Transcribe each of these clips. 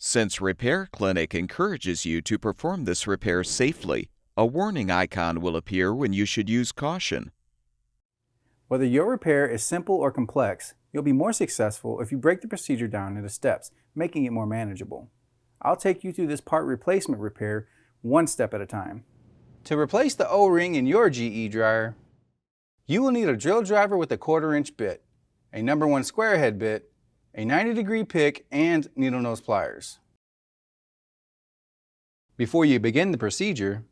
Since Repair Clinic encourages you to perform this repair safely, a warning icon will appear when you should use caution. Whether your repair is simple or complex, you'll be more successful if you break the procedure down into steps, making it more manageable. I'll take you through this part replacement repair one step at a time. To replace the O-ring in your GE dryer, you will need a drill driver with a 1/4-inch bit, a No. 1 square head bit, a 90-degree pick, and needle nose pliers. Before you begin the procedure,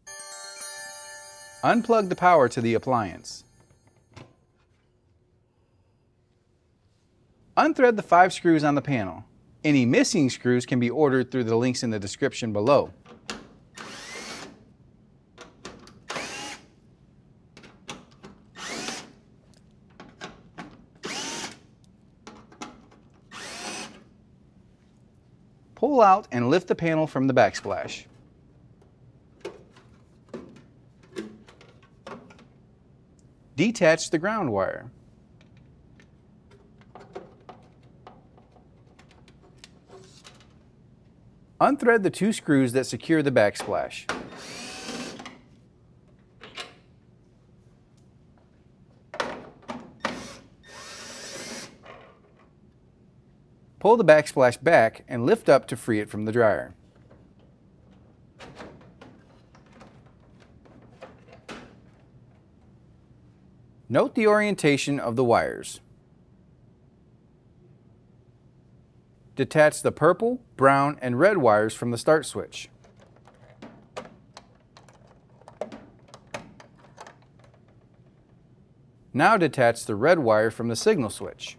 unplug the power to the appliance. Unthread the 5 screws on the panel. Any missing screws can be ordered through the links in the description below. Pull out and lift the panel from the backsplash. Detach the ground wire. Unthread the 2 screws that secure the backsplash. Pull the backsplash back and lift up to free it from the dryer. Note the orientation of the wires. Detach the purple, brown, and red wires from the start switch. Now detach the red wire from the signal switch.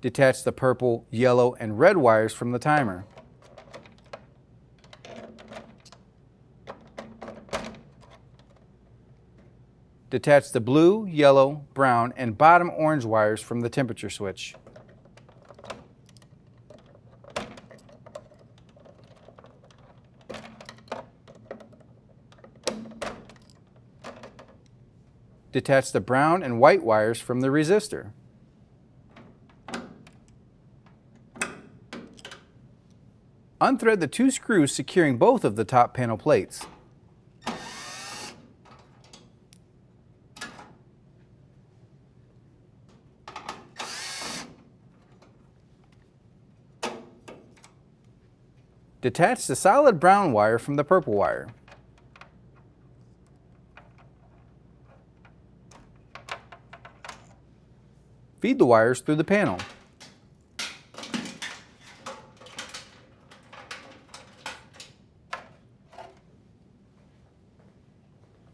Detach the purple, yellow, and red wires from the timer. Detach the blue, yellow, brown, and bottom orange wires from the temperature switch. Detach the brown and white wires from the resistor. Unthread the 2 screws securing both of the top panel plates. Detach the solid brown wire from the purple wire. Feed the wires through the panel.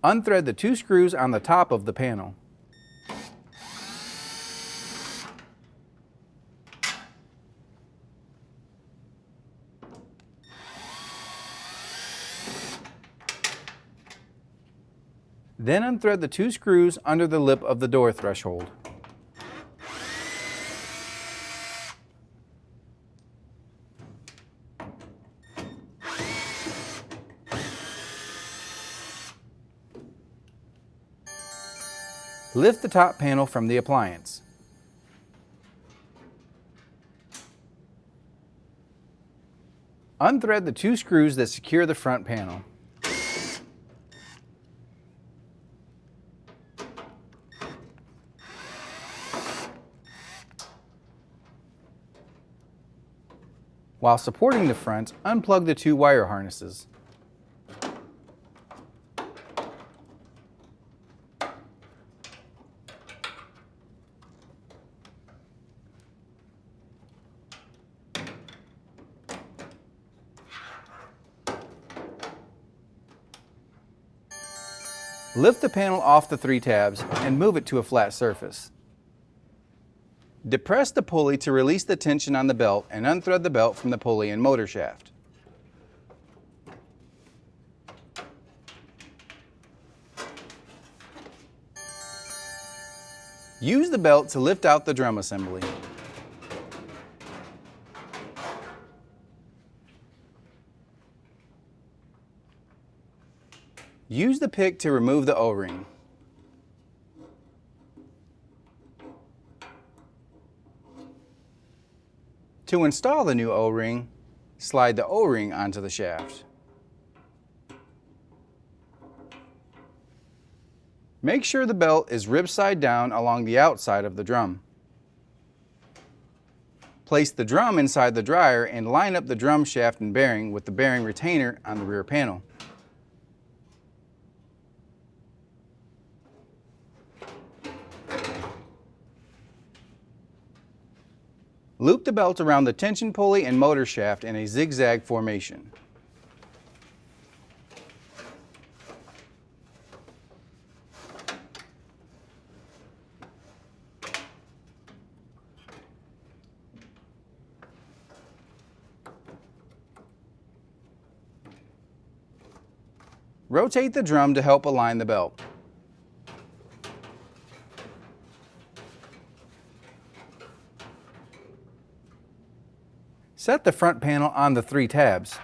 Unthread the 2 screws on the top of the panel. Then unthread the 2 screws under the lip of the door threshold. Lift the top panel from the appliance. Unthread the 2 screws that secure the front panel. While supporting the front, unplug the 2 wire harnesses. Lift the panel off the 3 tabs and move it to a flat surface. Depress the pulley to release the tension on the belt and unthread the belt from the pulley and motor shaft. Use the belt to lift out the drum assembly. Use the pick to remove the O-ring. To install the new O-ring, slide the O-ring onto the shaft. Make sure the belt is rib side down along the outside of the drum. Place the drum inside the dryer and line up the drum shaft and bearing with the bearing retainer on the rear panel. Loop the belt around the tension pulley and motor shaft in a zigzag formation. Rotate the drum to help align the belt. Set the front panel on the 3 tabs.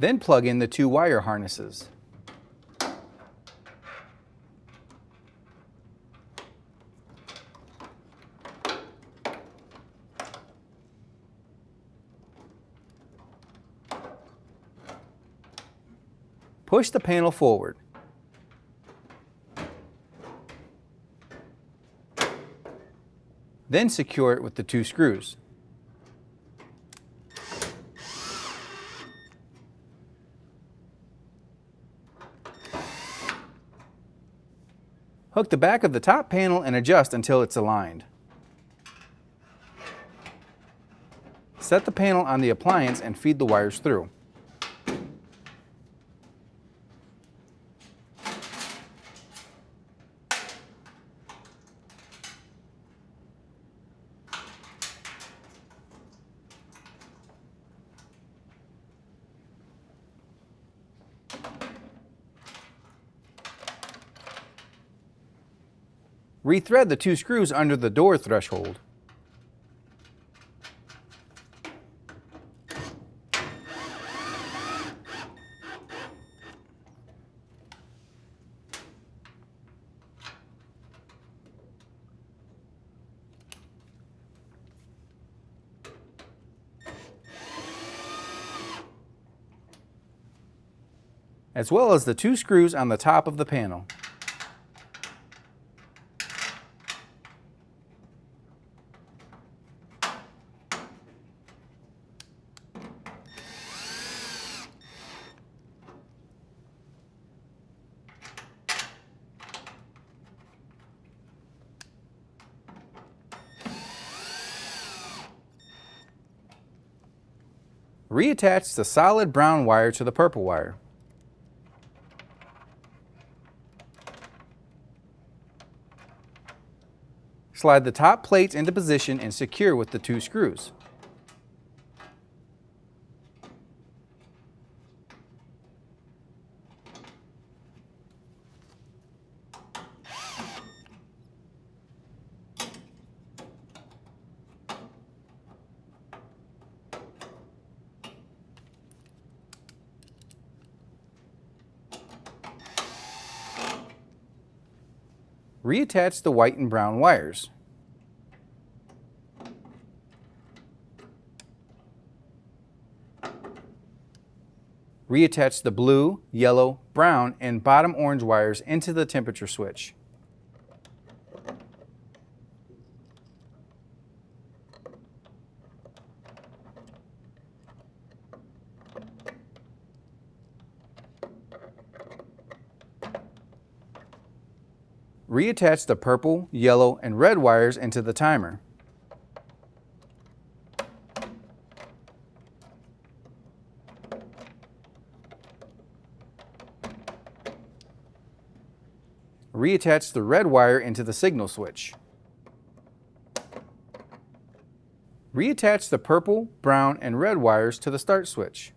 Then plug in the 2 wire harnesses. Push the panel forward. Then secure it with the 2 screws. Hook the back of the top panel and adjust until it's aligned. Set the panel on the appliance and feed the wires through. Rethread the 2 screws under the door threshold. As well as the 2 screws on the top of the panel. Reattach the solid brown wire to the purple wire. Slide the top plates into position and secure with the 2 screws. Reattach the white and brown wires. Reattach the blue, yellow, brown, and bottom orange wires into the temperature switch. Reattach the purple, yellow, and red wires into the timer. Reattach the red wire into the signal switch. Reattach the purple, brown, and red wires to the start switch.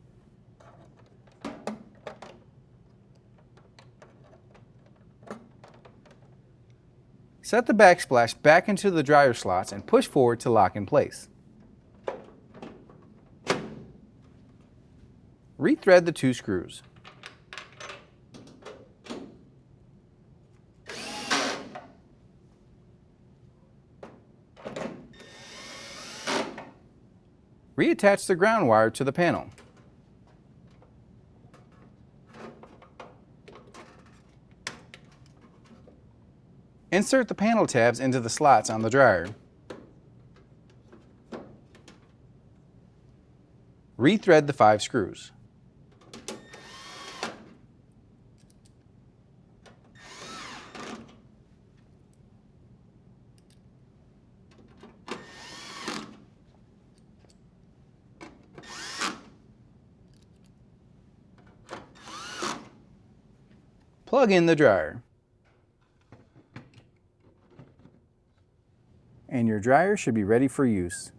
Set the backsplash back into the dryer slots and push forward to lock in place. Rethread the 2 screws. Reattach the ground wire to the panel. Insert the panel tabs into the slots on the dryer. Rethread the 5 screws. Plug in the dryer. And your dryer should be ready for use.